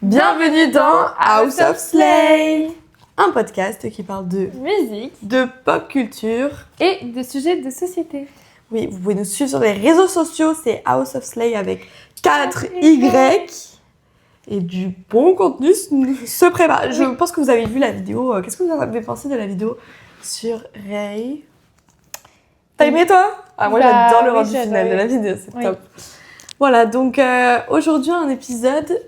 Bienvenue dans House of Slay, un podcast qui parle de musique, de pop culture et de sujets de société. Oui, vous pouvez nous suivre sur les réseaux sociaux, c'est House of Slay avec 4 Y. Et du bon contenu se prépare. Je pense que vous avez vu la vidéo. Qu'est-ce que vous avez pensé de la vidéo sur Ray? T'as aimé toi? Moi j'adore le rendu final de la vidéo, c'est top. Voilà, donc aujourd'hui un épisode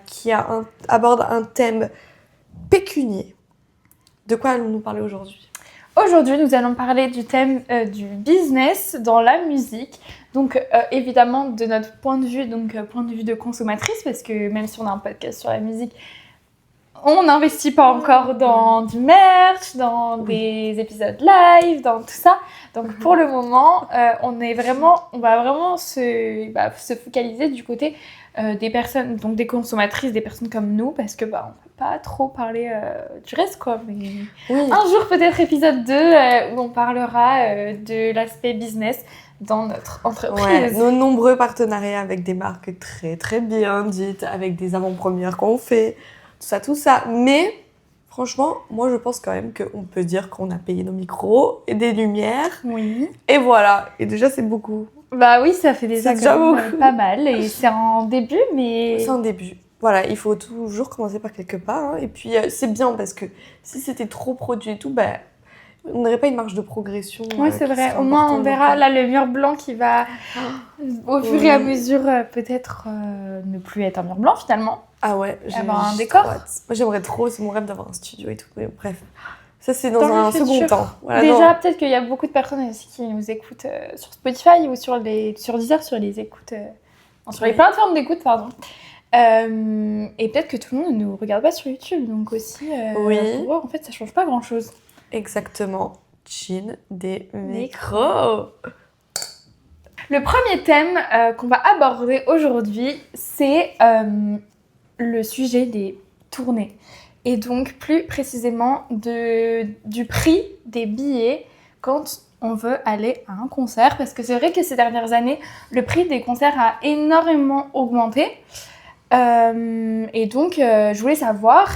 qui aborde un thème pécunier. De quoi allons-nous parler aujourd'hui? Aujourd'hui, nous allons parler du thème du business dans la musique. Donc évidemment de notre point de vue, point de vue de consommatrice, parce que même si on a un podcast sur la musique, on n'investit pas encore dans du merch, dans des épisodes live, dans tout ça. Donc pour le moment, on va vraiment se focaliser du côté des personnes, donc des consommatrices, des personnes comme nous, parce que on peut pas trop parler du reste, quoi. Mais un jour, peut-être épisode 2, où on parlera de l'aspect business dans notre entreprise. Ouais, nos nombreux partenariats avec des marques très très bien dites, avec des avant-premières qu'on fait, tout ça. Mais franchement, moi je pense quand même qu'on peut dire qu'on a payé nos micros et des lumières. Oui. Et voilà, et déjà c'est beaucoup. Bah oui, ça fait déjà pas mal, et c'est un début, mais... C'est un début. Voilà, il faut toujours commencer par quelque part. Et puis c'est bien parce que si c'était trop produit et tout, on n'aurait pas une marge de progression. Oui, c'est vrai. Au moins, on verra là le mur blanc qui va, au fur et à mesure, peut-être ne plus être un mur blanc finalement. Ah ouais, avoir un décor. Moi, j'aimerais trop, c'est mon rêve d'avoir un studio et tout. Mais bref, ça c'est dans un second temps. Voilà, déjà, peut-être qu'il y a beaucoup de personnes aussi qui nous écoutent sur Spotify ou sur Deezer, sur les écoutes, sur les plateformes d'écoute, pardon. Et peut-être que tout le monde ne nous regarde pas sur YouTube, donc aussi, pour voir, en fait, ça change pas grand-chose. Exactement. Chin des micros. Le premier thème qu'on va aborder aujourd'hui, c'est le sujet des tournées. Et donc, plus précisément, du prix des billets quand on veut aller à un concert. Parce que c'est vrai que ces dernières années, le prix des concerts a énormément augmenté. Et donc, je voulais savoir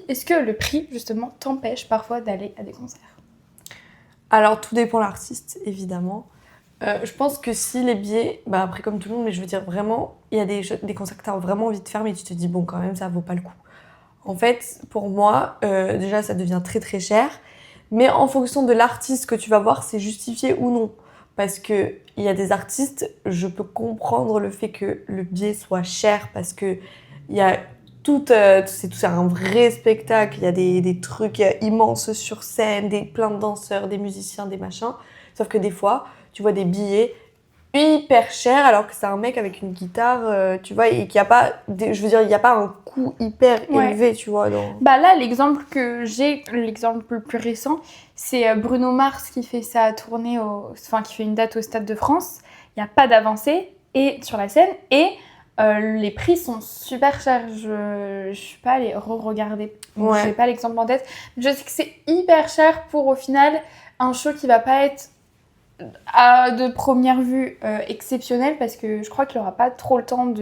est-ce que le prix, justement, t'empêche parfois d'aller à des concerts? Alors, tout dépend de l'artiste, évidemment. Je pense que si les billets, après comme tout le monde, mais je veux dire vraiment, il y a des concerts que tu as vraiment envie de faire, mais tu te dis, bon, quand même, ça vaut pas le coup. En fait, pour moi, déjà, ça devient très très cher. Mais en fonction de l'artiste que tu vas voir, c'est justifié ou non. Parce qu'il y a des artistes, je peux comprendre le fait que le billet soit cher parce qu'il y a c'est un vrai spectacle, il y a des trucs immenses sur scène, plein de danseurs, des musiciens, des machins. Sauf que des fois, tu vois des billets hyper chers alors que c'est un mec avec une guitare, tu vois, et qu'il n'y a pas, je veux dire, il n'y a pas un coût hyper élevé, tu vois. Là, l'exemple le plus récent, c'est Bruno Mars qui fait sa tournée, qui fait une date au Stade de France. Il n'y a pas d'avancée sur la scène et les prix sont super chers. Je suis pas allée re-regarder, donc je n'ai pas l'exemple en tête. Je sais que c'est hyper cher pour au final un show qui va pas être de première vue exceptionnel, parce que je crois qu'il n'aura pas trop le temps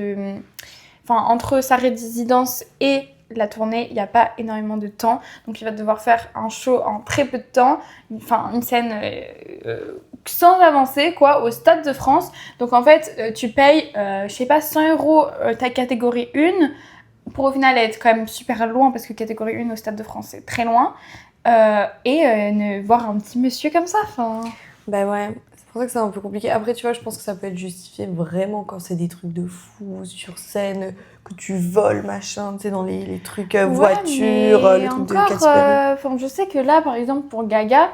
entre sa résidence et la tournée, il n'y a pas énormément de temps, donc il va devoir faire un show en très peu de temps, une scène sans avancer, quoi, au Stade de France. Donc en fait, tu payes, 100 € ta catégorie 1, pour au final être quand même super loin, parce que catégorie 1 au Stade de France, c'est très loin, et voir un petit monsieur comme ça, ouais, c'est pour ça que c'est un peu compliqué. Après, tu vois, je pense que ça peut être justifié vraiment quand c'est des trucs de fou sur scène, que tu voles, machin, tu sais, dans les trucs voitures, les trucs de Katy Perry. Je sais que là, par exemple, pour Gaga,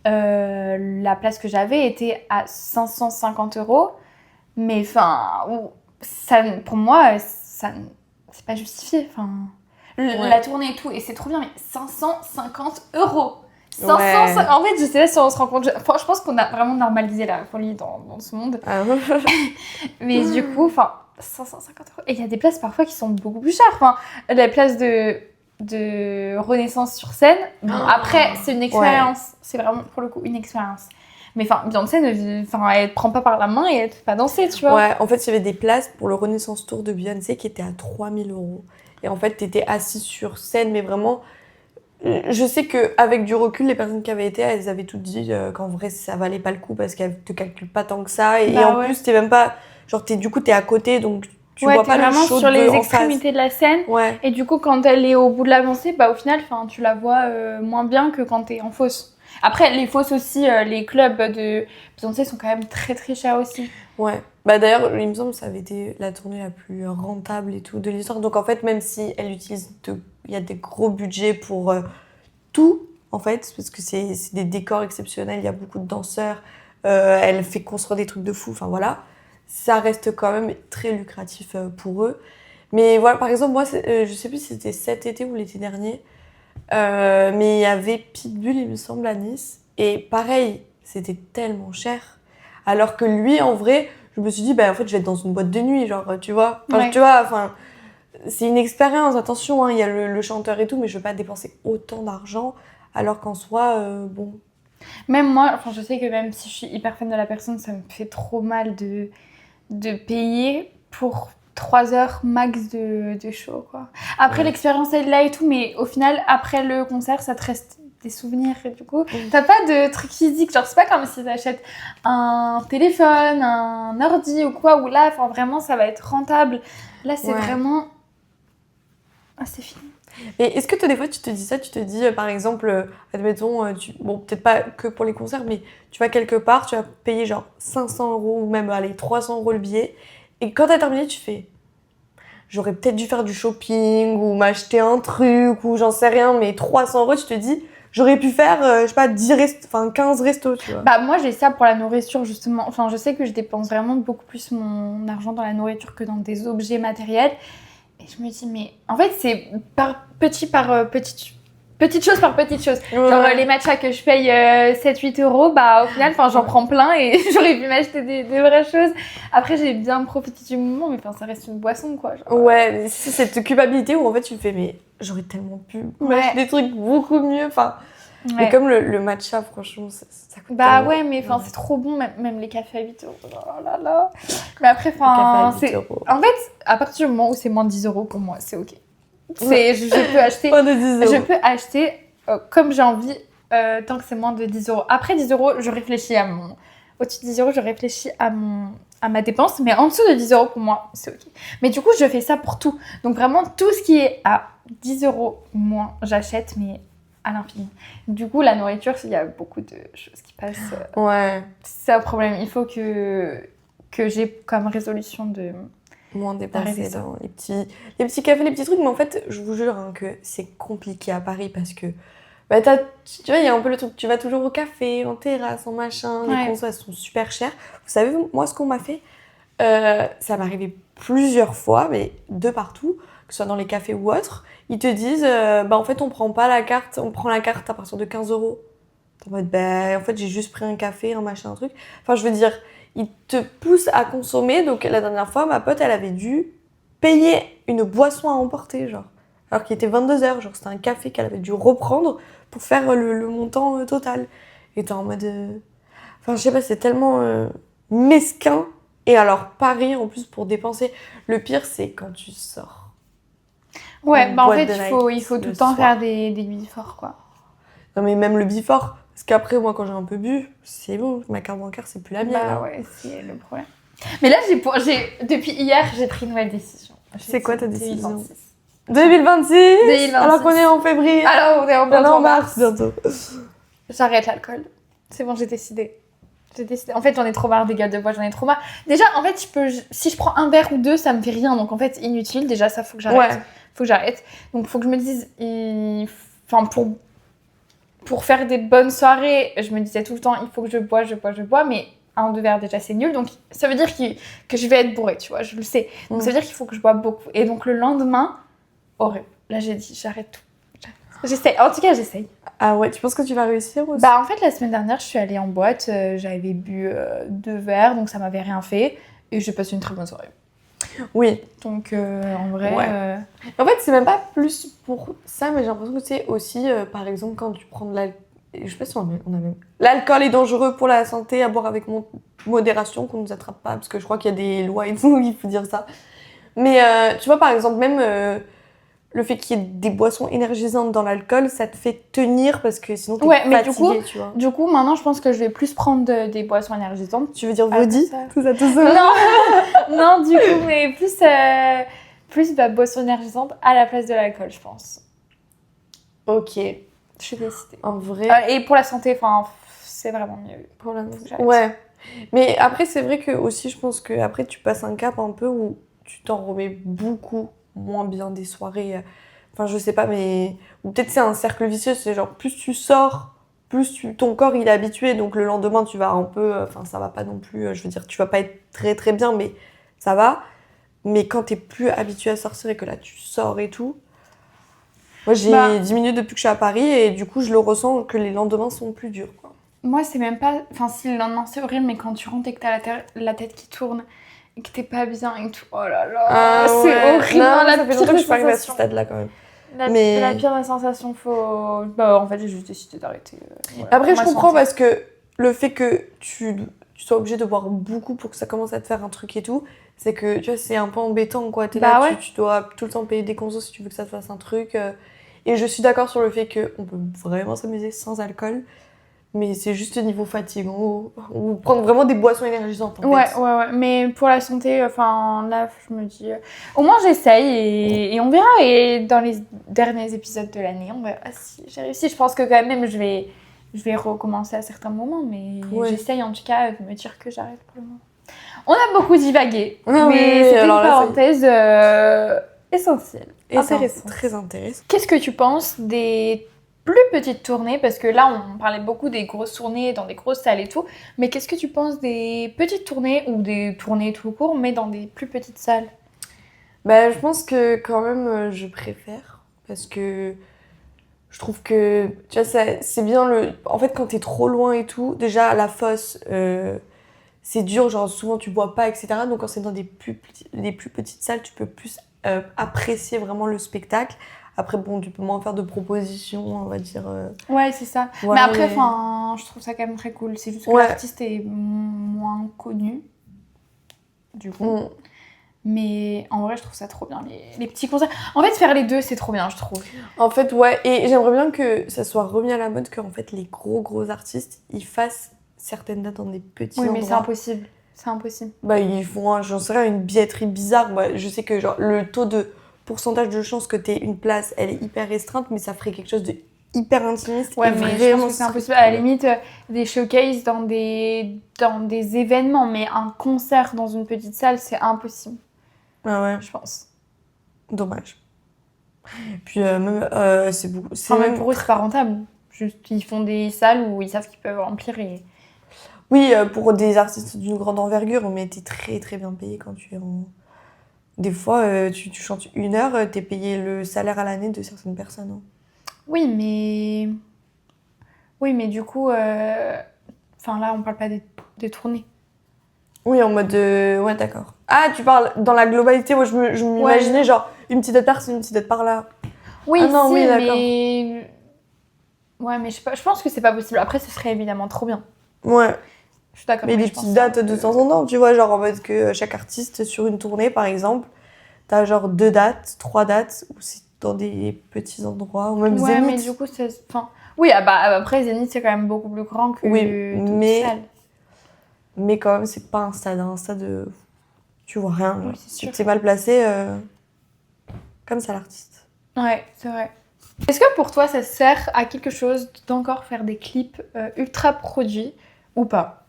la place que j'avais était à 550 €, mais pour moi, ça, c'est pas justifié. La tournée et tout, et c'est trop bien, mais 550 €. 500, en fait, je sais pas si on se rend compte. Je pense qu'on a vraiment normalisé la folie dans ce monde. Mais du coup, 550 €. Et il y a des places parfois qui sont beaucoup plus chères. La place de Renaissance sur scène. Bon, après, c'est une expérience. C'est vraiment, pour le coup, une expérience. Mais Beyoncé, elle prend pas par la main et elle fait pas danser, tu vois. Ouais, en fait, il y avait des places pour le Renaissance Tour de Beyoncé qui étaient à 3 000 €. Et en fait, t'étais assis sur scène, mais vraiment... Je sais qu'avec du recul, les personnes qui avaient été, elles avaient toutes dit qu'en vrai, ça valait pas le coup parce qu'elles te calculent pas tant que ça. Et en plus, t'es même pas... Genre, du coup, t'es à côté, donc tu vois pas le vraiment show sur les en face. extrémités de la scène. Ouais. Et du coup, quand elle est au bout de l'avancée, bah, au final, tu la vois moins bien que quand t'es en fosse. Après, les fosses aussi, les clubs de Beyoncé sont quand même très très chers aussi. Ouais. Bah d'ailleurs, il me semble que ça avait été la tournée la plus rentable et tout de l'histoire. Donc en fait, même si elle utilise il y a des gros budgets pour tout, en fait, parce que c'est des décors exceptionnels, il y a beaucoup de danseurs, elle fait construire des trucs de fou, enfin voilà. Ça reste quand même très lucratif pour eux. Mais voilà, par exemple, moi, je sais plus si c'était cet été ou l'été dernier, mais il y avait Pitbull, il me semble, à Nice. Et pareil, c'était tellement cher. Alors que lui, en vrai, je me suis dit, bah, en fait, je vais être dans une boîte de nuit, genre, tu vois. Enfin, tu vois, enfin, c'est une expérience, attention, hein, il y a le chanteur et tout, mais je veux pas dépenser autant d'argent, alors qu'en soi, bon. Même moi, je sais que même si je suis hyper fan de la personne, ça me fait trop mal de payer pour 3 heures max de show, quoi. Après, l'expérience, elle est là et tout, mais au final, après le concert, ça te reste des souvenirs. Et du coup, t'as pas de truc physique. Genre, c'est pas comme si t'achètes un téléphone, un ordi ou quoi, où là, vraiment, ça va être rentable. Là, c'est vraiment... Ah, c'est fini. Et est-ce que toi, des fois, tu te dis ça, tu te dis, par exemple, admettons, bon, peut-être pas que pour les concerts, mais tu vas quelque part, tu vas payer genre 500 € ou même, allez, 300 € le billet. Et quand t'as terminé, tu fais, j'aurais peut-être dû faire du shopping ou m'acheter un truc ou j'en sais rien, mais 300 €, tu te dis, j'aurais pu faire, je sais pas, 15 restos, tu vois. Bah, moi, j'ai ça pour la nourriture, justement. Enfin, je sais que je dépense vraiment beaucoup plus mon argent dans la nourriture que dans des objets matériels. Et je me dis, mais en fait, c'est petite chose par petite chose. Genre, les matchas que je paye 7-8 €, bah, au final, j'en prends plein et j'aurais pu m'acheter des vraies choses. Après, j'ai bien profité du moment, mais ça reste une boisson, quoi. Genre, mais c'est cette culpabilité où en fait, tu fais, mais j'aurais tellement pu m'acheter des trucs beaucoup mieux. Enfin, mais comme le matcha, franchement, ça coûte bah tellement. ouais, mais c'est trop bon, même les cafés à 8 €. Oh là là. Mais après, c'est... En fait, à partir du moment où c'est moins de 10 € pour moi, c'est ok. Je peux acheter. Moins de 10 €. Je peux acheter comme j'ai envie, tant que c'est moins de 10 €. Après 10 €, je réfléchis à mon. Au-dessus de 10 €, je réfléchis à ma dépense, mais en dessous de 10 € pour moi, c'est ok. Mais du coup, je fais ça pour tout. Donc vraiment, tout ce qui est à 10 € moins, j'achète, mais à l'infini. Du coup, la nourriture, il y a beaucoup de choses qui passent. C'est un problème. Il faut que j'ai comme résolution de moins dépenser dans les petits cafés, les petits trucs. Mais en fait, je vous jure que c'est compliqué à Paris parce que bah, tu vois, il y a un peu le truc, tu vas toujours au café, en terrasse, en machin, les consos, elles sont super chères. Vous savez, moi, ce qu'on m'a fait, ça m'est arrivé plusieurs fois, mais de partout, que ce soit dans les cafés ou autres, ils te disent, bah en fait, on prend pas la carte, on prend la carte à partir de 15 €. En mode, bah en fait, j'ai juste pris un café, un machin, un truc. Enfin, je veux dire, ils te poussent à consommer. Donc, la dernière fois, ma pote, elle avait dû payer une boisson à emporter, genre. Alors qu'il était 22 h, genre, c'était un café qu'elle avait dû reprendre pour faire le montant total. Et t'es en mode... Enfin, je sais pas, c'est tellement mesquin. Et alors, Paris, en plus, pour dépenser. Le pire, c'est quand tu sors. Ouais, bah en fait, il faut tout le temps faire des before, quoi. Non, mais même le before, parce qu'après, moi, quand j'ai un peu bu, c'est bon, ma carte bancaire, c'est plus la mienne. Bah ouais, c'est le problème. Mais là, depuis hier, j'ai pris une nouvelle décision. C'est quoi ta décision? 2026. 2026. Alors qu'on est en février. Alors, on est en mars bientôt. J'arrête l'alcool. C'est bon, j'ai décidé. En fait, j'en ai trop marre des gars de bois, j'en ai trop marre. Déjà, en fait, si je prends un verre ou deux, ça me fait rien. Donc, en fait, inutile. Déjà, ça, faut que j'arrête. Ouais. Faut que j'arrête. Donc, faut que je me dise... Pour faire des bonnes soirées, je me disais tout le temps, il faut que je bois. Mais un ou deux verres, déjà, c'est nul. Donc, ça veut dire que je vais être bourrée, tu vois. Je le sais. Donc, ça veut dire qu'il faut que je bois beaucoup. Et donc, le lendemain, horrible. Là, j'ai dit, j'arrête tout. J'essaye. En tout cas, j'essaye. Ah ouais, tu penses que tu vas réussir aussi? Bah en fait, la semaine dernière, je suis allée en boîte, j'avais bu 2 verres, donc ça m'avait rien fait, et j'ai passé une très bonne soirée. Oui. Donc en vrai... Ouais. En fait, c'est même pas plus pour ça, mais j'ai l'impression que c'est aussi, par exemple, quand tu prends de l'alcool... Je sais pas si on a même... L'alcool est dangereux pour la santé, à boire avec modération, qu'on ne nous attrape pas, parce que je crois qu'il y a des lois et tout, il faut dire ça. Mais tu vois, par exemple, même... le fait qu'il y ait des boissons énergisantes dans l'alcool, ça te fait tenir parce que sinon t'es Ouais, mais fatigué, tu vois. du coup, maintenant, je pense que je vais plus prendre des boissons énergisantes. Tu veux dire Ah, Vodi, ça. tout ça. Non, du coup, mais plus boisson énergisante à la place de l'alcool, je pense. Ok, Je suis décidée. en vrai. Et pour la santé, enfin, c'est vraiment mieux. Pour la j'arrête. Ouais. Mais après, c'est vrai que aussi, je pense que après tu passes un cap un peu où tu t'en remets beaucoup moins bien des soirées. Enfin, je sais pas, mais. Ou peut-être c'est un cercle vicieux, c'est genre plus tu sors, ton corps il est habitué, donc le lendemain tu vas un peu. Enfin, ça va pas non plus, je veux dire, tu vas pas être très très bien, mais ça va. Mais quand t'es plus habitué à sortir et que là tu sors et tout. Moi j'ai 10 minutes depuis que je suis à Paris et du coup je le ressens que les lendemains sont plus durs, quoi. Moi, c'est même pas. Enfin, si le lendemain c'est horrible, mais quand tu rentres et que t'as la tête qui tourne et que t'es pas bien et tout, oh là là, c'est ouais. horrible. Non, la ça fait pire longtemps que des je suis pas arrivée à ce sensations. stade-là quand même. La Mais- pire des sensations, faut. Bah, en fait, j'ai juste décidé d'arrêter. Voilà, Après, pour je ma comprends santé. parce que le fait que tu sois obligé de boire beaucoup pour que ça commence à te faire un truc et tout, c'est que tu vois, c'est un peu embêtant quoi. T'es Bah là, ouais. tu dois tout le temps payer des consos si tu veux que ça te fasse un truc. Et je suis d'accord sur le fait qu'on peut vraiment s'amuser sans alcool, mais c'est juste niveau fatigue ou prendre vraiment des boissons énergisantes en Ouais, fait. ouais. Mais pour la santé, enfin, là, je me dis. Au moins, j'essaye et on verra. Et dans les derniers épisodes de l'année, on verra si j'ai réussi. Je pense que quand même, je vais recommencer à certains moments, mais Ouais. j'essaye en tout cas de me dire que j'arrête pour le moment. On a beaucoup divagué, Ah oui, mais oui, c'était une alors là, ça y est. parenthèse essentielle. Et c'est Intéressante. très intéressant. Qu'est-ce que tu penses des plus petites tournées? Parce que là, on parlait beaucoup des grosses tournées dans des grosses salles et tout. Mais qu'est-ce que tu penses des petites tournées ou des tournées tout court, mais dans des plus petites salles? Bah, je pense que quand même, je préfère parce que je trouve que, tu vois, c'est bien le. En fait, quand t'es trop loin et tout, déjà, à la fosse, c'est dur, genre souvent tu bois pas, etc. Donc, quand c'est dans des plus petites salles, tu peux plus apprécier vraiment le spectacle. Après, bon, tu peux moins faire de propositions, on va dire. Ouais, c'est ça. Voilà, mais après, mais- enfin, je trouve ça quand même très cool. C'est juste que Ouais. l'artiste est moins connu, du coup. Mm. Mais en vrai, je trouve ça trop bien, les petits concerts. En fait, faire les deux, c'est trop bien, je trouve. En fait, ouais, et j'aimerais bien que ça soit remis à la mode, que en fait, les gros artistes, ils fassent certaines dates dans des petits Oui, endroits. mais c'est impossible. C'est impossible. Bah, ils font, j'en sais rien, une billetterie bizarre. Bah, je sais que genre, le taux de pourcentage de chance que t'aies une place, elle est hyper restreinte, mais ça ferait quelque chose de hyper intimiste. Ouais, et mais je vraiment, pense que c'est ce serait impossible. À la cool. limite, des showcases dans des événements, mais un concert dans une petite salle, c'est impossible, Ah ouais, je pense. dommage. Puis même, c'est beaucoup. C'est Enfin, même pour eux, c'est pas rentable. Juste, ils font des salles où ils savent qu'ils peuvent remplir et... Oui, pour des artistes d'une grande envergure, mais t'es très très bien payé quand tu es en. Des fois, tu chantes 1 heure, t'es payé le salaire à l'année de certaines personnes. Hein. Oui, mais... Oui, mais du coup... Enfin, là, on parle pas des tournées. Oui, en mode. Ouais, d'accord. Ah, tu parles dans la globalité, moi je m'imaginais genre une petite date par-ci, une petite date par-là. Oui, Ah non, si, oui, d'accord. mais... Ouais, mais je sais pas, je pense que c'est pas possible. Après, ce serait évidemment trop bien. Ouais. Je suis d'accord. Mais des je pense petites que dates de temps en temps, tu vois, genre en mode que chaque artiste sur une tournée, par exemple, t'as genre 2 dates, 3 dates, ou c'est dans des petits endroits, ou même Ouais, Zénith. mais du coup, c'est... Enfin... Oui, après, Zénith, c'est quand même beaucoup plus grand que Oui, d'autres mais- salles. Mais quand même, c'est pas un stade tu vois rien. Oui, Genre. c'est Si sûr. t'es mal placé, comme ça l'artiste. Ouais, c'est vrai. Est-ce que pour toi, ça sert à quelque chose d'encore faire des clips ultra produits ou pas?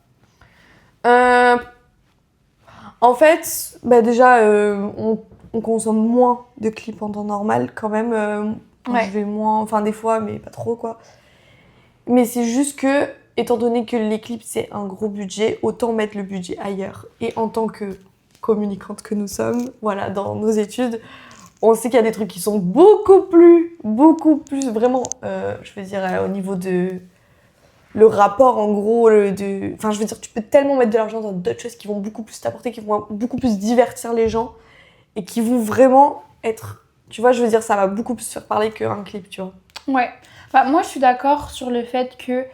En fait, bah déjà, on consomme moins de clips en temps normal quand même. Ouais. Je vais moins, enfin des fois, mais pas trop quoi. Mais c'est juste que, étant donné que les clips c'est un gros budget, autant mettre le budget ailleurs. Et en tant que communicante que nous sommes, voilà, dans nos études, on sait qu'il y a des trucs qui sont beaucoup plus vraiment, je veux dire, au niveau de le rapport en gros, enfin je veux dire, tu peux tellement mettre de l'argent dans d'autres choses qui vont beaucoup plus t'apporter, qui vont beaucoup plus divertir les gens et qui vont vraiment être, tu vois, je veux dire, ça va beaucoup plus faire parler qu'un clip, tu vois. Ouais. Bah, moi, je suis d'accord sur le fait que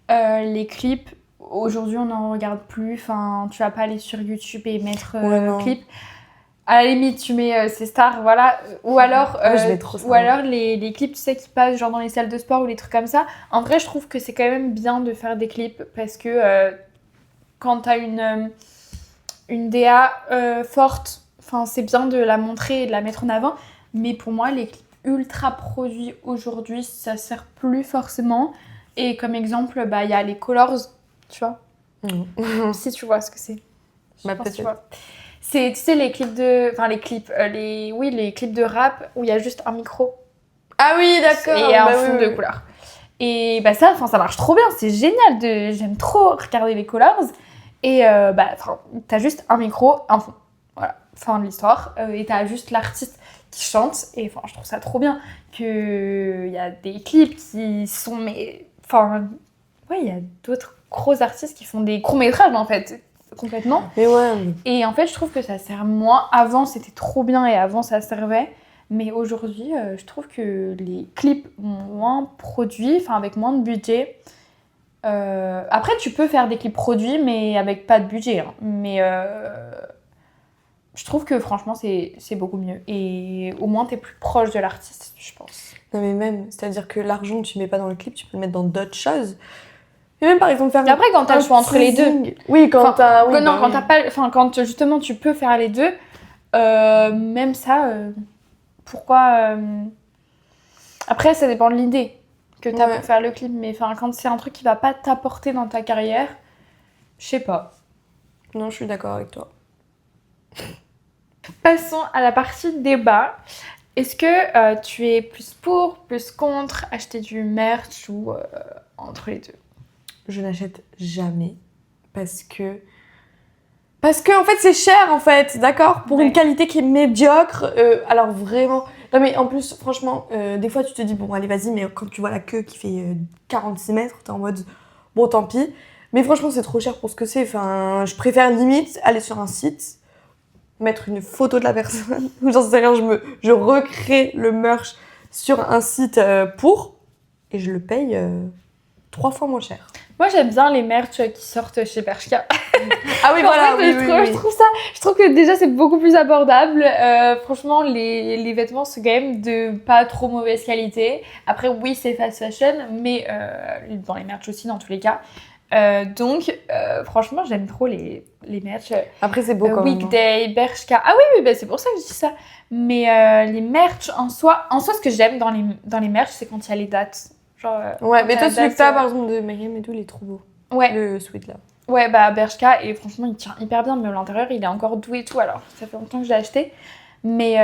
les clips, aujourd'hui, on n'en regarde plus. Enfin, tu vas pas aller sur YouTube et mettre Ouais, non. clip. À la limite, tu mets ces stars, voilà. Ou alors, Ouais, je mets trop ça. ou alors les clips, tu sais, qui passent genre dans les salles de sport ou les trucs comme ça. En vrai, je trouve que c'est quand même bien de faire des clips parce que quand t'as une DA forte, enfin, c'est bien de la montrer et de la mettre en avant. Mais pour moi, les clips ultra produits aujourd'hui, ça sert plus forcément. Et comme exemple, bah, y a les Colors, tu vois. Si tu vois ce que c'est. Je Bah, pense que tu peut-être. vois. C'est, tu sais, les clips de... Enfin, les clips. Les clips de rap où il y a juste un micro Ah oui, d'accord. et un bah, fond oui, de oui. couleur. Et bah ça marche trop bien. C'est génial. J'aime trop regarder les Colors. Et t'as juste un micro, un fond. Voilà, fin de l'histoire. Et t'as juste l'artiste qui chante. Et je trouve ça trop bien. Il y a des clips qui sont... Ouais, il y a d'autres gros artistes qui font des courts-métrages, en fait. Complètement. Mais ouais. Et en fait, je trouve que ça sert moins. Avant, c'était trop bien et avant, ça servait. Mais aujourd'hui, je trouve que les clips ont moins produit, enfin avec moins de budget. Après, tu peux faire des clips produits, mais avec pas de budget. Hein. Mais je trouve que franchement, c'est beaucoup mieux. Et au moins, t'es plus proche de l'artiste, je pense. Non, mais même, c'est-à-dire que l'argent que tu mets pas dans le clip, tu peux le mettre dans d'autres choses. Et même par exemple faire Et après, quand t'as le choix entre les deux. teasing. Oui, quand Enfin, t'as. Oui, non, bah quand oui. t'as pas. Enfin, quand justement tu peux faire les deux, même ça, pourquoi. Après, ça dépend de l'idée que t'as Ouais. pour faire le clip, mais quand c'est un truc qui va pas t'apporter dans ta carrière, je sais pas. Non, je suis d'accord avec toi. Passons à la partie débat. Est-ce que tu es plus pour, plus contre acheter du merch ou entre les deux? Je n'achète jamais parce que. Parce que en fait c'est cher en fait, d'accord? Pour une Ouais. qualité qui est médiocre. Alors vraiment. Non mais en plus franchement, des fois tu te dis bon allez vas-y, mais quand tu vois la queue qui fait 46 mètres, t'es en mode bon tant pis. Mais franchement c'est trop cher pour ce que c'est. Enfin, je préfère limite aller sur un site, mettre une photo de la personne, ou j'en sais rien, je recrée le merch sur un site et je le paye 3 fois moins cher. Moi, j'aime bien les merch qui sortent chez Bershka. Ah oui, voilà, En fait, oui. je trouve que déjà c'est beaucoup plus abordable. Franchement, les vêtements sont quand même de pas trop mauvaise qualité. Après, oui, c'est fast fashion, mais dans les merch aussi, dans tous les cas. Franchement, j'aime trop les merch. Après, c'est beau quand même. Weekday, Bershka. Ah oui, bah, c'est pour ça que je dis ça. Mais les merch en soi, ce que j'aime dans les merch, c'est quand il y a les dates. Genre, Ouais, quand mais il y a toi, la celui que date, t'as, par exemple, de Mayhem et tout, il est trop beau. Ouais. Le sweat là. Ouais, bah Bershka, et franchement, il tient hyper bien, mais à l'intérieur, il est encore doux et tout, alors ça fait longtemps que je l'ai acheté. Mais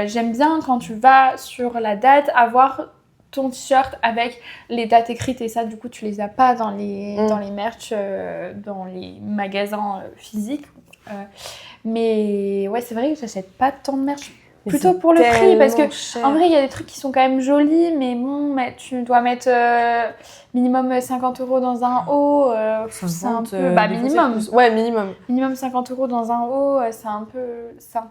j'aime bien quand tu vas sur la date avoir ton t-shirt avec les dates écrites, et ça, du coup, tu les as pas dans les merch, dans les magasins physiques. Mais ouais, c'est vrai que j'achète pas tant de merch. Mais Plutôt c'est pour le prix, parce que cher. en vrai, il y a des trucs qui sont quand même jolis, mais bon, tu dois mettre minimum 50 € dans un haut. C'est un peu. Bah, minimum. Ouais, minimum. Minimum 50 € dans un haut, c'est un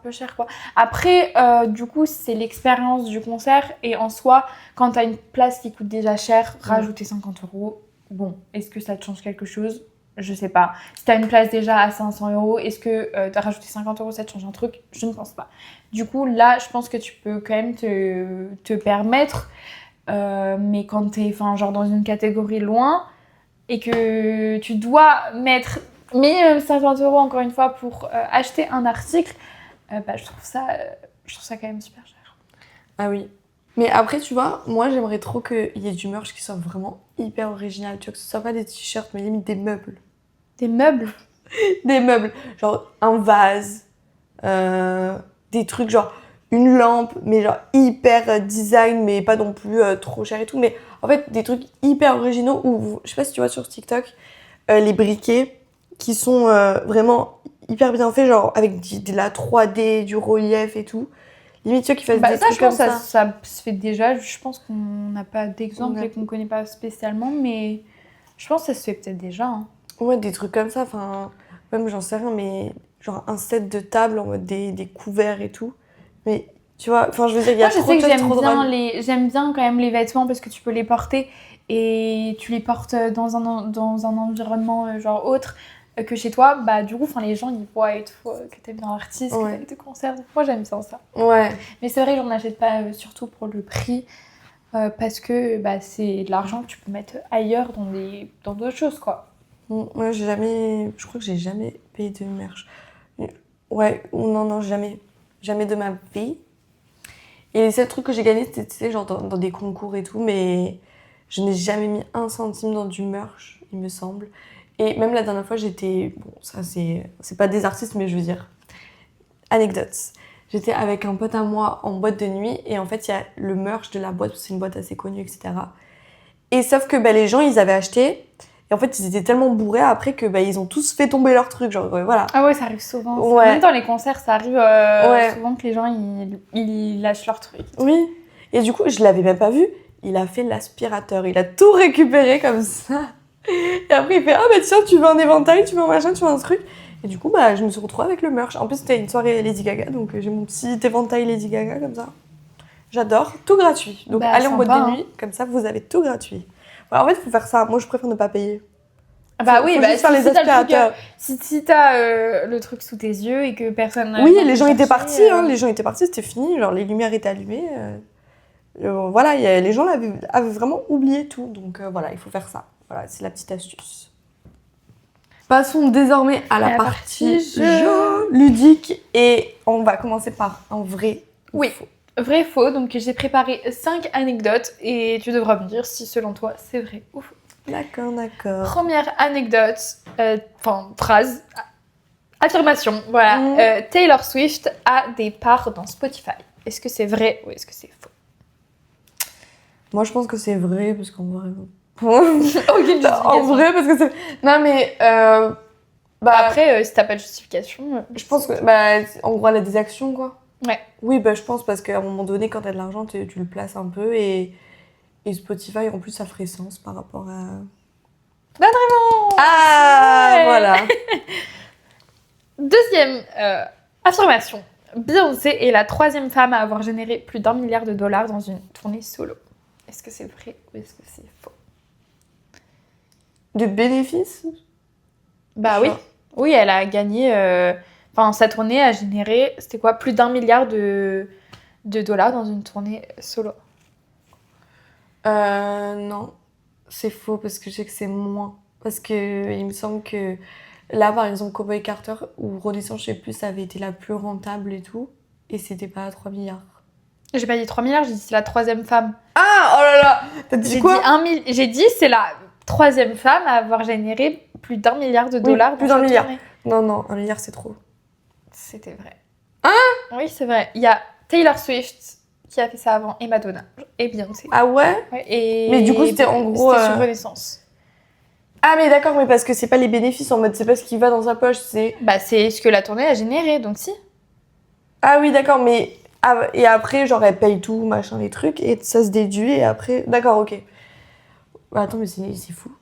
peu cher, quoi. Après, du coup, c'est l'expérience du concert, et en soi, quand t'as une place qui coûte déjà cher, rajouter 50 €, bon, est-ce que ça te change quelque chose? Je sais pas. Si t'as une place déjà à 500 €, est-ce que t'as rajouté 50 €, ça te change un truc? Je ne pense pas. Du coup, là, je pense que tu peux quand même te permettre, mais quand t'es genre dans une catégorie loin et que tu dois mettre minimum 50 € encore une fois pour acheter un article, je trouve ça quand même super cher. Ah oui. Mais après, tu vois, moi, j'aimerais trop qu'il y ait du merch qui soit vraiment hyper original. Tu vois, que ce soit pas des t-shirts, mais limite des meubles. Des meubles? Des meubles. Genre un vase. Des trucs genre une lampe, mais genre hyper design, mais pas non plus trop cher et tout. Mais en fait, des trucs hyper originaux où, je sais pas si tu vois sur TikTok, les briquets qui sont vraiment hyper bien faits, genre avec de la 3D, du relief et tout. Limite, tu vois, qui fassent des Ça, trucs je pense comme que ça. ça se fait déjà. Je pense qu'on n'a pas d'exemple Ouais. et qu'on connaît pas spécialement, mais je pense que ça se fait peut-être déjà. Hein. Ouais, des trucs comme ça, enfin, même j'en sais rien, mais genre un set de table en mode des couverts et tout. Mais tu vois, enfin, je veux dire, il y a Moi, je trop sais de que choses trop drôles. j'aime bien quand même les vêtements parce que tu peux les porter et tu les portes dans un environnement genre autre. que chez toi, bah du coup, les gens ils voient et tout, que t'aimes bien l'artiste, que t'aimes tes concerts. Moi j'aime bien ça. Ouais. Mais c'est vrai que j'en achète pas surtout pour le prix, parce que bah, c'est de l'argent que tu peux mettre ailleurs dans d'autres choses, quoi. Moi, je crois que j'ai jamais payé de merch. Ouais, non, jamais. Jamais de ma vie. Et les seuls trucs que j'ai gagnés, c'était, tu sais, genre dans des concours et tout, mais je n'ai jamais mis un centime dans du merch, il me semble. Et même la dernière fois, j'étais... Bon, ça, c'est pas des artistes, mais je veux dire... Anecdotes. J'étais avec un pote à moi en boîte de nuit, et en fait, il y a le merch de la boîte, parce que c'est une boîte assez connue, etc. Et sauf que les gens, ils avaient acheté, et en fait, ils étaient tellement bourrés après que ils ont tous fait tomber leur truc, genre, voilà. Ah ouais, ça arrive souvent. Ouais. Même dans les concerts, ça arrive souvent que les gens, ils lâchent leur truc. Oui. Et du coup, je l'avais même pas vu. Il a fait l'aspirateur. Il a tout récupéré comme ça. Et après, il fait « Ah bah tiens, tu veux un éventail, tu veux un machin, tu veux un truc ?» Et du coup, je me suis retrouvée avec le merch. En plus, c'était une soirée Lady Gaga, donc j'ai mon petit éventail Lady Gaga comme ça. J'adore. Tout gratuit. Donc allez en boîte de nuit, comme ça, vous avez tout gratuit. Voilà, en fait, il faut faire ça. Moi, je préfère ne pas payer. Bah oui, faut juste faire les aspirateurs. Si t'as le truc sous tes yeux et que personne... Oui, les gens étaient partis, les gens étaient partis, c'était fini, genre les lumières étaient allumées. Voilà, les gens avaient vraiment oublié tout, donc voilà, il faut faire ça. Voilà, c'est la petite astuce. Passons désormais à la partie jeu ludique et on va commencer par un vrai ou faux. Vrai faux, donc j'ai préparé 5 anecdotes et tu devras me dire si selon toi c'est vrai ou faux. D'accord. Première anecdote, phrase, affirmation, voilà. Taylor Swift a des parts dans Spotify. Est-ce que c'est vrai ou est-ce que c'est faux? Moi, je pense que c'est vrai, parce qu'en vrai... En vrai, parce que c'est... Non, mais... après, si t'as pas de justification... je pense que... en gros, elle a des actions, quoi. Ouais. Oui, je pense, parce qu'à un moment donné, quand t'as de l'argent, tu le places un peu, et Spotify, en plus, ça ferait sens par rapport à... Vraiment. Ah, ouais. Voilà. Deuxième affirmation. Beyoncé est la 3e femme à avoir généré plus d'1 milliard de dollars dans une tournée solo. Est-ce que c'est vrai ou est-ce que c'est faux? De bénéfices? Bah oui. Oui, elle a gagné... sa tournée a généré, c'était quoi, plus d'1 milliard de dollars dans une tournée solo. Non. C'est faux, parce que je sais que c'est moins. Parce que il me semble que... Là, par exemple, Cowboy Carter ou Renaissance, je sais plus, ça avait été la plus rentable et tout. Et c'était pas à 3 milliards. J'ai pas dit 3 milliards, j'ai dit c'est la 3e femme. Ah, oh là là. T'as dit quoi? J'ai dit c'est la 3e femme à avoir généré plus d'1 milliard de dollars. Oui, plus d'1 milliard. Non, 1 milliard, c'est trop. C'était vrai. Hein? Oui, c'est vrai. Il y a Taylor Swift qui a fait ça avant et Madonna et Beyoncé. Ah ouais? Mais du coup, c'était en gros... C'était sur Renaissance. Ah mais d'accord, mais parce que c'est pas les bénéfices, en mode c'est pas ce qui va dans sa poche, c'est... C'est ce que la tournée a généré, donc si. Ah oui, d'accord, mais... et après, genre, elle paye tout, machin, les trucs, et ça se déduit, et après... D'accord, ok. Attends, mais c'est fou.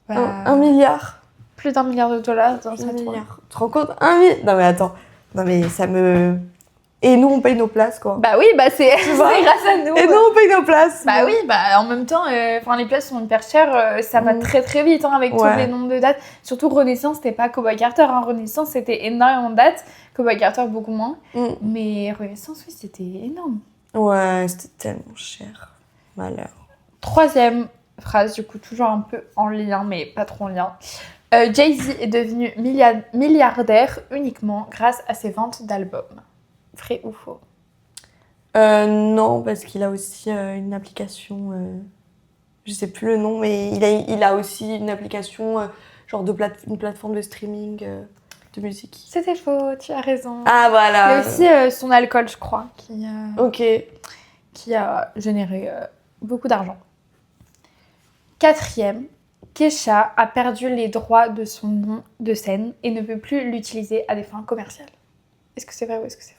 1 milliard. Plus d'1 milliard de dollars dans sa tournée. Tu te rends compte? 1 milliard. Non mais attends. Non mais ça me... Et nous, on paye nos places, quoi. Bah oui, c'est grâce à nous. Et nous, on paye nos places. Bah oui, en même temps, les places sont hyper chères, ça va très très vite avec tous les nombres de dates. Surtout Renaissance, c'était pas Cowboy Carter. Renaissance, c'était énormément de dates. Cowboy Carter, beaucoup moins. Mais Renaissance, oui, c'était énorme. Ouais, c'était tellement cher. Malheur. 3e phrase, du coup, toujours un peu en lien, mais pas trop en lien. Jay-Z est devenu milliardaire uniquement grâce à ses ventes d'albums. Vrai ou faux? Non, parce qu'il a aussi une application, je sais plus le nom, mais il a aussi une application, genre une plateforme de streaming de musique. C'était faux, tu as raison. Ah voilà. Il y a aussi son alcool, je crois, qui a généré beaucoup d'argent. 4e, Kesha a perdu les droits de son nom de scène et ne peut plus l'utiliser à des fins commerciales. Est-ce que c'est vrai ou est-ce que c'est faux?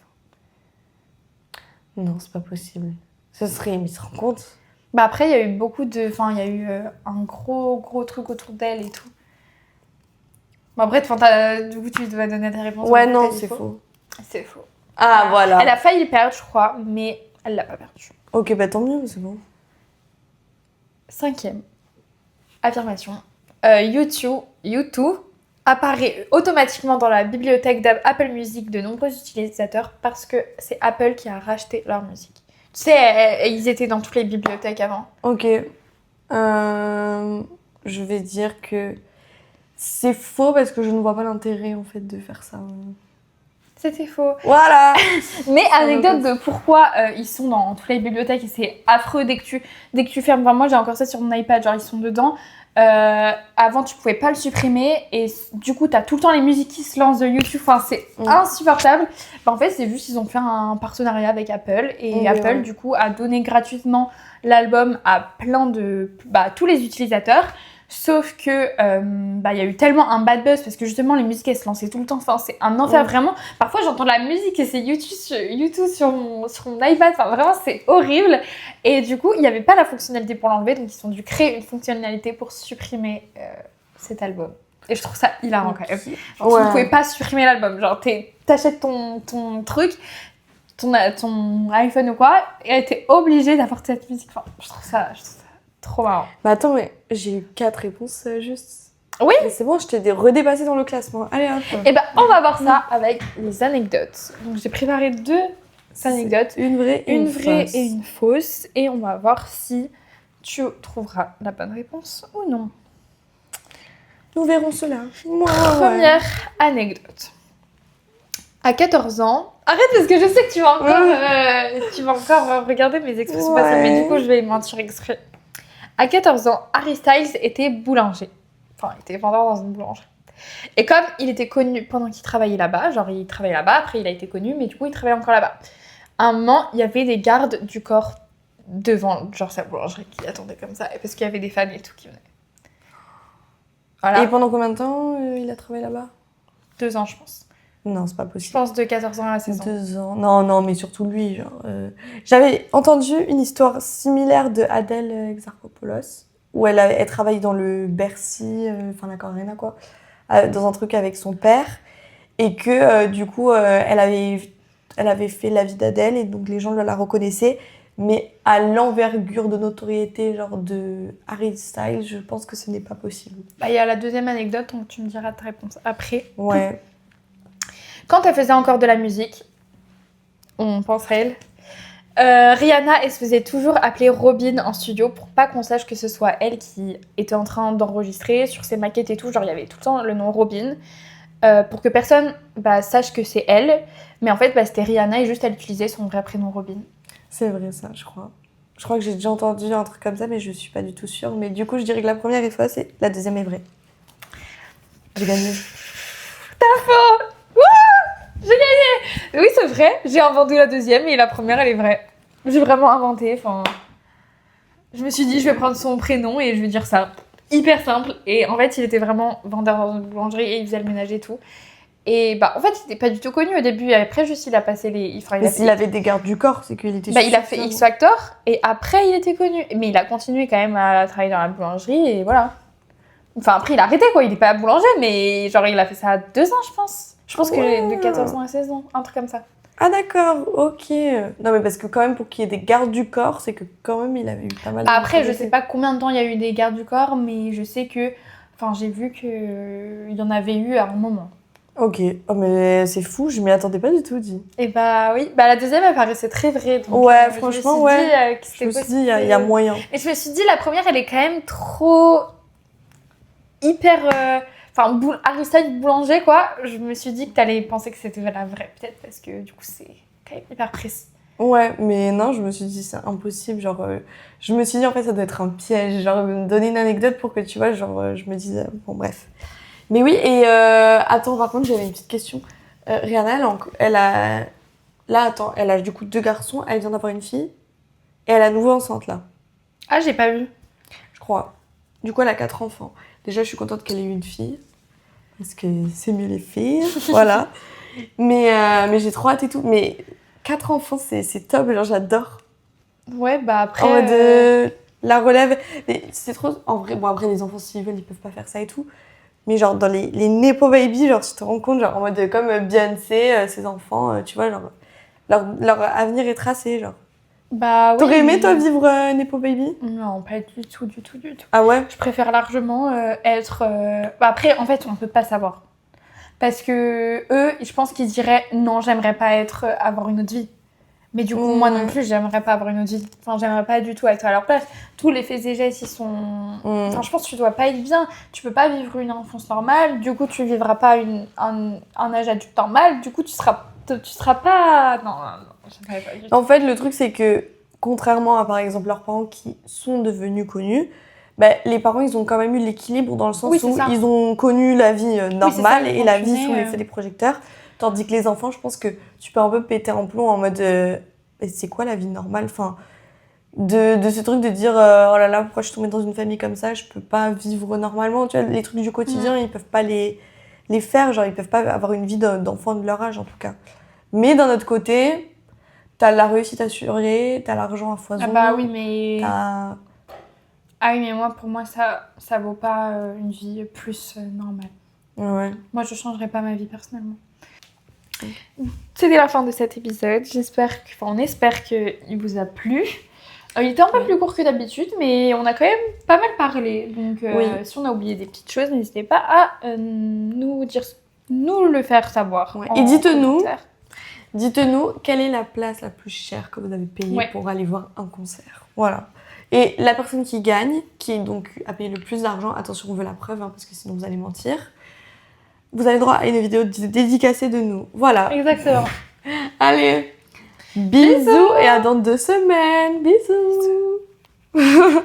Non, c'est pas possible. Ce serait, mais tu te rends compte? Après, il y a eu beaucoup de... il y a eu un gros truc autour d'elle et tout. Après, du coup, tu dois donner ta réponse. Ouais, non, c'est faux. C'est faux. Ah, voilà. Elle a failli le perdre, je crois, mais elle l'a pas perdu. Ok, tant mieux, c'est bon. 5e affirmation. U2 apparaît automatiquement dans la bibliothèque d'Apple Music de nombreux utilisateurs parce que c'est Apple qui a racheté leur musique. Tu sais, ils étaient dans toutes les bibliothèques avant. Ok. Je vais dire que c'est faux parce que je ne vois pas l'intérêt en fait de faire ça. C'était faux. Voilà. Mais anecdote de pourquoi ils sont dans toutes les bibliothèques et c'est affreux dès que tu fermes. Enfin, moi j'ai encore ça sur mon iPad, genre ils sont dedans. Avant tu pouvais pas le supprimer et du coup t'as tout le temps les musiques qui se lancent de YouTube. Enfin c'est insupportable. En fait c'est juste ils ont fait un partenariat avec Apple et Apple du coup a donné gratuitement l'album à plein de tous les utilisateurs. Sauf que y a eu tellement un bad buzz parce que justement les musiques elles se lançaient tout le temps. Enfin c'est un enfer vraiment. Parfois j'entends de la musique et c'est YouTube sur mon iPad. Enfin vraiment c'est horrible. Et du coup il n'y avait pas la fonctionnalité pour l'enlever donc ils ont dû créer une fonctionnalité pour supprimer cet album. Et je trouve ça hilarant quand même. Genre, tu ne pouvais pas supprimer l'album. Genre t'achètes ton truc, ton iPhone ou quoi et t'es obligé d'avoir cette musique. Enfin je trouve ça trop marrant. Bah attends, mais j'ai eu 4 réponses juste. Oui. Mais c'est bon, je t'ai redépassé dans le classement. Allez hop. Et on va voir ça avec les anecdotes. Donc j'ai préparé 2 anecdotes. Une vraie et une une vraie fausse. et une fausse. Et on va voir si tu trouveras la bonne réponse ou non. Nous verrons cela. Première anecdote. À 14 ans... Arrête parce que je sais que tu vas encore regarder mes expressions passées. Mais du coup, je vais mentir exprès. À 14 ans, Harry Styles était boulanger. Enfin, il était vendeur dans une boulangerie. Et comme il était connu pendant qu'il travaillait là-bas, genre il travaillait là-bas, après il a été connu, mais du coup il travaillait encore là-bas. À un moment, il y avait des gardes du corps devant genre sa boulangerie qui attendaient comme ça, parce qu'il y avait des fans et tout qui venaient. Voilà. Et pendant combien de temps il a travaillé là-bas ? 2 ans, je pense. Non, c'est pas Je possible. pense de 14 ans à 16 ans. 2 ans. Non, mais surtout lui. Genre, j'avais entendu une histoire similaire de Adèle Exarchopoulos, où elle travaille dans le Bercy, enfin la Arena quoi, dans un truc avec son père, et que du coup elle avait fait la vie d'Adèle, et donc les gens la reconnaissaient, mais à l'envergure de notoriété genre de Harry Styles, je pense que ce n'est pas possible. Il y a la deuxième anecdote, donc tu me diras ta réponse après. Ouais. Quand elle faisait encore de la musique, on pense à elle, Rihanna, elle se faisait toujours appeler Robin en studio pour pas qu'on sache que ce soit elle qui était en train d'enregistrer sur ses maquettes et tout. Genre, il y avait tout le temps le nom Robin pour que personne sache que c'est elle. Mais en fait, c'était Rihanna et juste elle utilisait son vrai prénom Robin. C'est vrai ça, je crois. Je crois que j'ai déjà entendu un truc comme ça, mais je suis pas du tout sûre. Mais du coup, je dirais que la première est fausse et la deuxième est vraie. J'ai gagné. T'as faux! J'ai gagné! Oui, c'est vrai, j'ai inventé la deuxième et la première, elle est vraie. J'ai vraiment inventé, je me suis dit, je vais prendre son prénom et je vais dire ça. Hyper simple. Et en fait, il était vraiment vendeur dans une boulangerie et il faisait le ménage et tout. Et en fait, il était pas du tout connu au début. Et après, juste, il a passé les... Mais s'il avait des gardes du corps, c'est qu'il était... il a fait X Factor et après, il était connu. Mais il a continué quand même à travailler dans la boulangerie et voilà. Enfin, après, il a arrêté, quoi. Il est pas boulanger, mais genre, il a fait ça à 2 ans, je pense. Je pense que de 14 ans à 16 ans, un truc comme ça. Ah d'accord, ok. Non mais parce que quand même pour qu'il y ait des gardes du corps, c'est que quand même il avait eu pas mal de... Après, je sais pas combien de temps il y a eu des gardes du corps, mais je sais que... Enfin, j'ai vu qu'il y en avait eu à un moment. Ok, oh mais c'est fou, je m'y attendais pas du tout, dit. Et oui, la deuxième elle paraissait très vraie. Donc, ouais, franchement, ouais. Je me suis dit, il y a moyen. Et je me suis dit, la première elle est quand même trop... hyper... Harry Styles boulanger quoi. Je me suis dit que t'allais penser que c'était la vraie, peut-être parce que du coup c'est quand même hyper précis. Ouais, mais non, je me suis dit c'est impossible, genre... je me suis dit en fait ça doit être un piège, genre me donner une anecdote pour que tu vois, genre je me dise... bon bref. Mais oui, et attends, par contre j'avais une petite question. Rihanna, elle a... Là, attends, elle a du coup 2 garçons, elle vient d'avoir une fille, et elle est à nouveau enceinte là. Ah, j'ai pas vu. Je crois. Du coup, elle a 4 enfants. Déjà, je suis contente qu'elle ait eu une fille. Parce que c'est mieux les filles. Voilà. Mais j'ai trop hâte et tout. Mais 4 enfants, c'est top. Genre, j'adore. Ouais, après... En mode la relève. Mais c'est trop... En vrai, bon, après, les enfants, s'ils veulent, ils peuvent pas faire ça et tout. Mais genre, dans les Nepo Baby, genre, tu te rends compte, genre, en mode comme Beyoncé, ses enfants, tu vois, genre, leur avenir est tracé, genre. Bah oui. T'aurais aimé, toi, vivre Nepo Baby? Non, pas du tout. Ah ouais? Je préfère largement être... Bah après, en fait, on peut pas savoir. Parce que eux, je pense qu'ils diraient non, j'aimerais pas avoir une autre vie. Mais du coup, moi non plus, j'aimerais pas avoir une autre vie. Enfin, j'aimerais pas du tout être à leur place. Tous les faits et gestes, ils sont... Enfin, je pense que tu dois pas être bien. Tu peux pas vivre une enfance normale. Du coup, tu vivras pas un âge adulte normal. Du coup, tu seras pas... Non, j'aimerais pas du tout. En fait, le truc, c'est que, contrairement à, par exemple, leurs parents qui sont devenus connus, bah, les parents, ils ont quand même eu l'équilibre dans le sens où ils ont connu la vie normale et la vie sous l'effet des projecteurs. Tandis que les enfants, je pense que tu peux un peu péter un plomb en mode c'est quoi la vie normale? Enfin, de ce truc de dire oh là là, pourquoi je suis tombée dans une famille comme ça, je peux pas vivre normalement. Tu vois, les trucs du quotidien, ils peuvent pas les faire, genre ils peuvent pas avoir une vie d'enfant de leur âge en tout cas. Mais d'un autre côté, t'as la réussite assurée, t'as l'argent à foison. Ah bah oui, mais... T'as... Ah oui, mais moi, pour moi, ça vaut pas une vie plus normale. Ouais. Moi, je changerais pas ma vie personnellement. C'était la fin de cet épisode. On espère qu'il vous a plu. Il était un peu plus court que d'habitude, mais on a quand même pas mal parlé. Donc, si on a oublié des petites choses, n'hésitez pas à nous le faire savoir. Ouais. Et dites-nous quelle est la place la plus chère que vous avez payée pour aller voir un concert. Voilà. Et la personne qui gagne, qui donc a payé le plus d'argent, attention, on veut la preuve, parce que sinon vous allez mentir. Vous avez droit à une vidéo dédicacée de nous. Voilà. Exactement. Allez, bisous et à dans 2 semaines. Bisous.